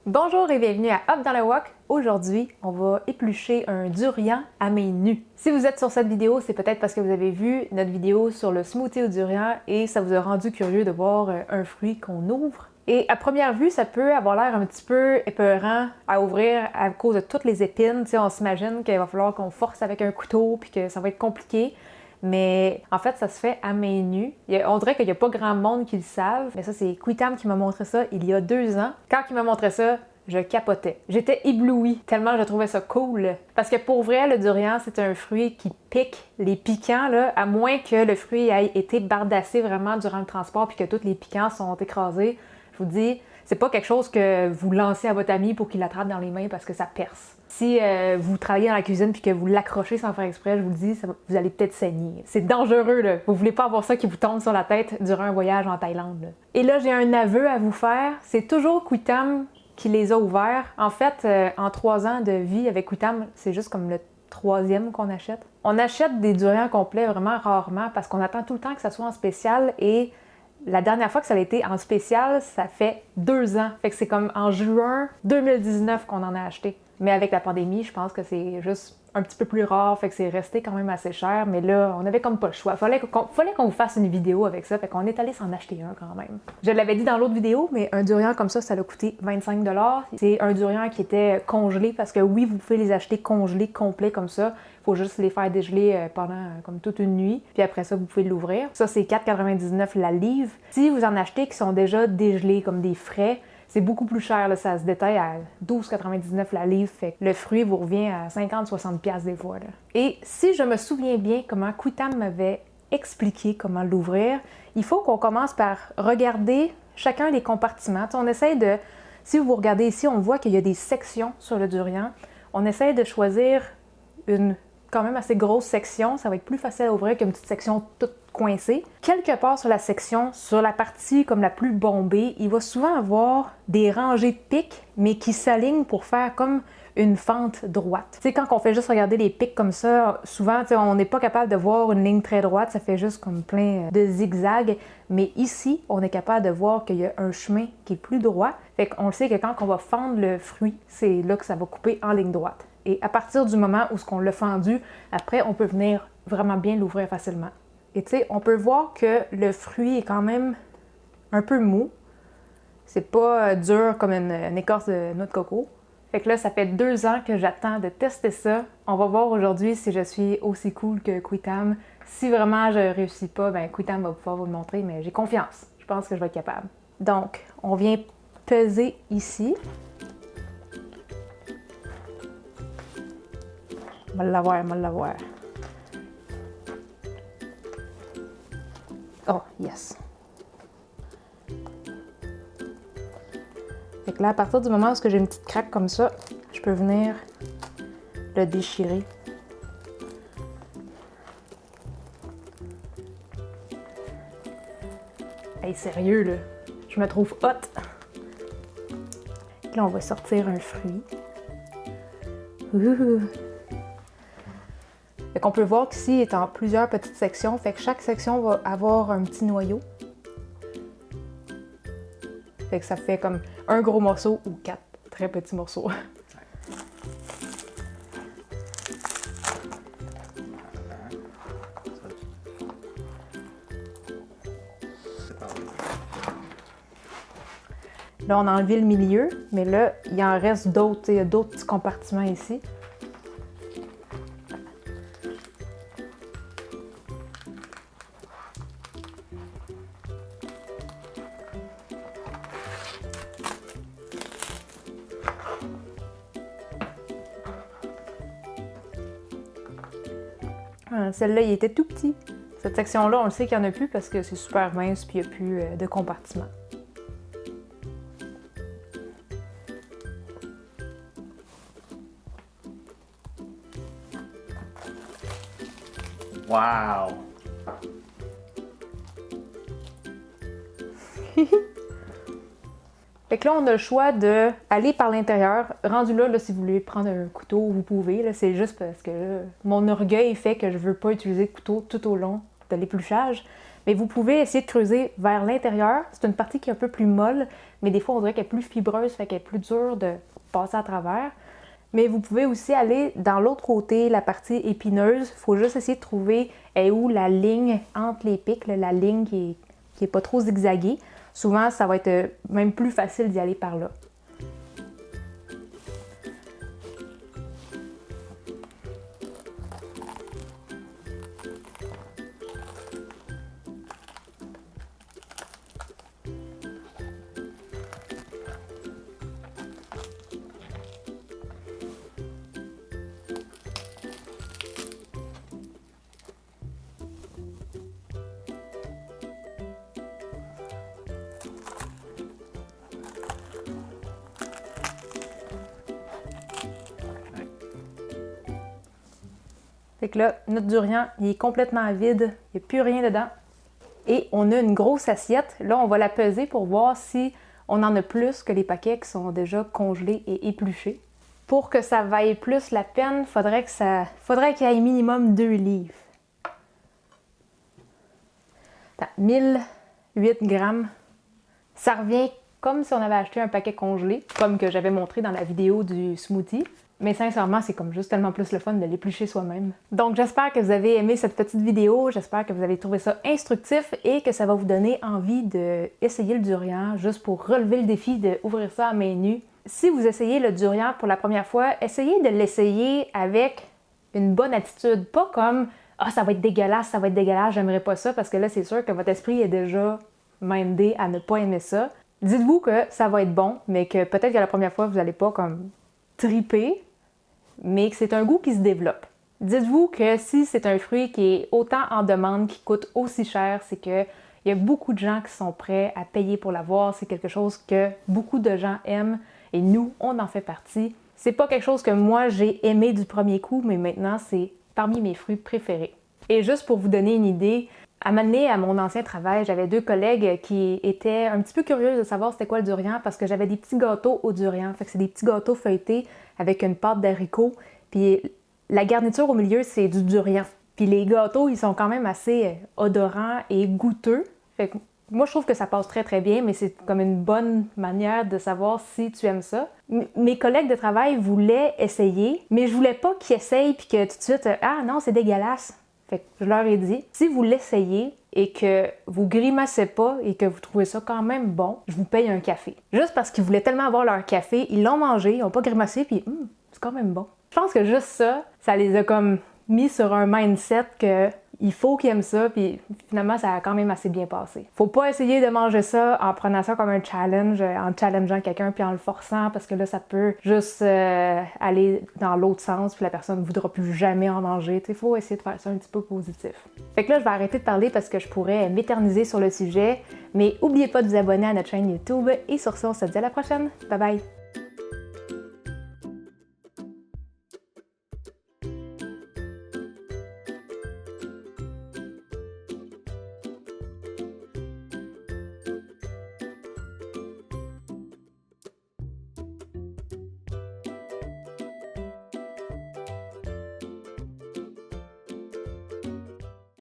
Bonjour et bienvenue à Hop dans le Wok. Aujourd'hui, on va éplucher un durian à main nue. Si vous êtes sur cette vidéo, c'est peut-être parce que vous avez vu notre vidéo sur le smoothie au durian et ça vous a rendu curieux de voir un fruit qu'on ouvre. Et à première vue, ça peut avoir l'air un petit peu épeurant à ouvrir à cause de toutes les épines. Tu sais, on s'imagine qu'il va falloir qu'on force avec un couteau puis que ça va être compliqué. Mais en fait, ça se fait à main nue. On dirait qu'il n'y a pas grand monde qui le savent. Mais ça, c'est Quitam qui m'a montré ça il y a 2 ans. Quand il m'a montré ça, je capotais. J'étais éblouie tellement je trouvais ça cool. Parce que pour vrai, le durian, c'est un fruit qui pique les piquants, là, à moins que le fruit ait été bardassé vraiment durant le transport puis que tous les piquants sont écrasés. Je vous dis, c'est pas quelque chose que vous lancez à votre ami pour qu'il l'attrape dans les mains parce que ça perce. Si vous travaillez dans la cuisine puis que vous l'accrochez sans faire exprès, je vous le dis, vous allez peut-être saigner. C'est dangereux, là. Vous voulez pas avoir ça qui vous tombe sur la tête durant un voyage en Thaïlande, là. Et là, j'ai un aveu à vous faire. C'est toujours Quitam qui les a ouverts. En fait, en 3 ans de vie avec Quitam, c'est juste comme le 3e qu'on achète. On achète des durians complets vraiment rarement parce qu'on attend tout le temps que ça soit en spécial et la dernière fois que ça a été en spécial, ça fait 2 ans. Fait que c'est comme en juin 2019 qu'on en a acheté. Mais avec la pandémie, je pense que c'est juste un petit peu plus rare, fait que c'est resté quand même assez cher. Mais là, on avait comme pas le choix. Fallait qu'on vous fasse une vidéo avec ça, fait qu'on est allé s'en acheter un quand même. Je l'avais dit dans l'autre vidéo, mais un durian comme ça l'a coûté 25 $. C'est un durian qui était congelé, parce que oui, vous pouvez les acheter congelés, complets comme ça. Faut juste les faire dégeler pendant comme toute une nuit. Puis après ça, vous pouvez l'ouvrir. Ça, c'est 4,99 la livre. Si vous en achetez qui sont déjà dégelés comme des frais, c'est beaucoup plus cher, là, ça se détaille à 12,99 la livre, fait que le fruit vous revient à 50-60$ des fois, là. Et si je me souviens bien comment Quitam m'avait expliqué comment l'ouvrir, il faut qu'on commence par regarder chacun des compartiments. T'sais, on essaye de, si vous regardez ici, on voit qu'il y a des sections sur le durian. On essaye de choisir une quand même assez grosse section, ça va être plus facile à ouvrir qu'une petite section toute coincée. Quelque part sur la section, sur la partie comme la plus bombée, il va souvent avoir des rangées de pics, mais qui s'alignent pour faire comme une fente droite. Tu sais, quand on fait juste regarder les pics comme ça, souvent, tu sais, on n'est pas capable de voir une ligne très droite, ça fait juste comme plein de zigzags, mais ici, on est capable de voir qu'il y a un chemin qui est plus droit, fait qu'on le sait que quand on va fendre le fruit, c'est là que ça va couper en ligne droite. Et à partir du moment où on l'a fendu, après, on peut venir vraiment bien l'ouvrir facilement. Et tu sais, on peut voir que le fruit est quand même un peu mou. C'est pas dur comme une écorce de noix de coco. Fait que là, ça fait 2 ans que j'attends de tester ça. On va voir aujourd'hui si je suis aussi cool que Quitam. Si vraiment je réussis pas, ben Quitam va pouvoir vous le montrer, mais j'ai confiance. Je pense que je vais être capable. Donc, on vient peser ici. On va l'avoir. Oh, yes. Fait que là, à partir du moment où j'ai une petite craque comme ça, je peux venir le déchirer. Hey, sérieux, là. Je me trouve hot. Là, on va sortir un fruit. Ouh. Fait qu'on peut voir qu'ici, il est en plusieurs petites sections. Fait que chaque section va avoir un petit noyau. Fait que ça fait comme un gros morceau ou 4 très petits morceaux. Là, on a enlevé le milieu, mais là, il en reste d'autres. Il y a d'autres petits compartiments ici. Celle-là, il était tout petit. Cette section-là, on le sait qu'il n'y en a plus parce que c'est super mince et il n'y a plus de compartiment. Wow! Fait que là, on a le choix d'aller par l'intérieur. Rendu là, si vous voulez prendre un couteau, vous pouvez. Là, c'est juste parce que là, mon orgueil fait que je veux pas utiliser de couteau tout au long de l'épluchage. Mais vous pouvez essayer de creuser vers l'intérieur. C'est une partie qui est un peu plus molle, mais des fois on dirait qu'elle est plus fibreuse, fait qu'elle est plus dure de passer à travers. Mais vous pouvez aussi aller dans l'autre côté, la partie épineuse. Il faut juste essayer de trouver où la ligne entre les pics, la ligne qui est pas trop zigzaguée. Souvent, ça va être même plus facile d'y aller par là. Fait que là, notre durian, il est complètement vide, il n'y a plus rien dedans. Et on a une grosse assiette. Là, on va la peser pour voir si on en a plus que les paquets qui sont déjà congelés et épluchés. Pour que ça vaille plus la peine, faudrait qu'il y ait minimum 2 livres. 1008 grammes. Ça revient comme si on avait acheté un paquet congelé, comme que j'avais montré dans la vidéo du smoothie. Mais sincèrement, c'est comme juste tellement plus le fun de l'éplucher soi-même. Donc j'espère que vous avez aimé cette petite vidéo, j'espère que vous avez trouvé ça instructif et que ça va vous donner envie d'essayer le durian, juste pour relever le défi d'ouvrir ça à main nue. Si vous essayez le durian pour la première fois, essayez de l'essayer avec une bonne attitude, pas comme « Ah, ça va être dégueulasse, j'aimerais pas ça », parce que là, c'est sûr que votre esprit est déjà mindé à ne pas aimer ça. Dites-vous que ça va être bon, mais que peut-être que la première fois, vous n'allez pas comme triper, mais que c'est un goût qui se développe. Dites-vous que si c'est un fruit qui est autant en demande, qui coûte aussi cher, c'est qu'il y a beaucoup de gens qui sont prêts à payer pour l'avoir. C'est quelque chose que beaucoup de gens aiment et nous, on en fait partie. C'est pas quelque chose que moi j'ai aimé du premier coup, mais maintenant c'est parmi mes fruits préférés. Et juste pour vous donner une idée, à m'amener à mon ancien travail, j'avais 2 collègues qui étaient un petit peu curieux de savoir c'était quoi le durian parce que j'avais des petits gâteaux au durian. Fait que c'est des petits gâteaux feuilletés avec une pâte d'haricots. Puis la garniture au milieu, c'est du durian. Puis les gâteaux, ils sont quand même assez odorants et goûteux. Fait que moi, je trouve que ça passe très très bien, mais c'est comme une bonne manière de savoir si tu aimes ça. Mes collègues de travail voulaient essayer, mais je voulais pas qu'ils essayent puis que tout de suite, ah non, c'est dégueulasse. Fait que je leur ai dit, si vous l'essayez et que vous grimacez pas et que vous trouvez ça quand même bon, je vous paye un café. Juste parce qu'ils voulaient tellement avoir leur café, ils l'ont mangé, ils n'ont pas grimacé, puis c'est quand même bon. Je pense que juste ça les a comme mis sur un mindset que il faut qu'ils aiment ça, puis finalement, ça a quand même assez bien passé. Faut pas essayer de manger ça en prenant ça comme un challenge, en challengeant quelqu'un puis en le forçant, parce que là, ça peut juste aller dans l'autre sens, puis la personne ne voudra plus jamais en manger. Il faut essayer de faire ça un petit peu positif. Fait que là, je vais arrêter de parler parce que je pourrais m'éterniser sur le sujet, mais n'oubliez pas de vous abonner à notre chaîne YouTube, et sur ça, on se dit à la prochaine. Bye bye!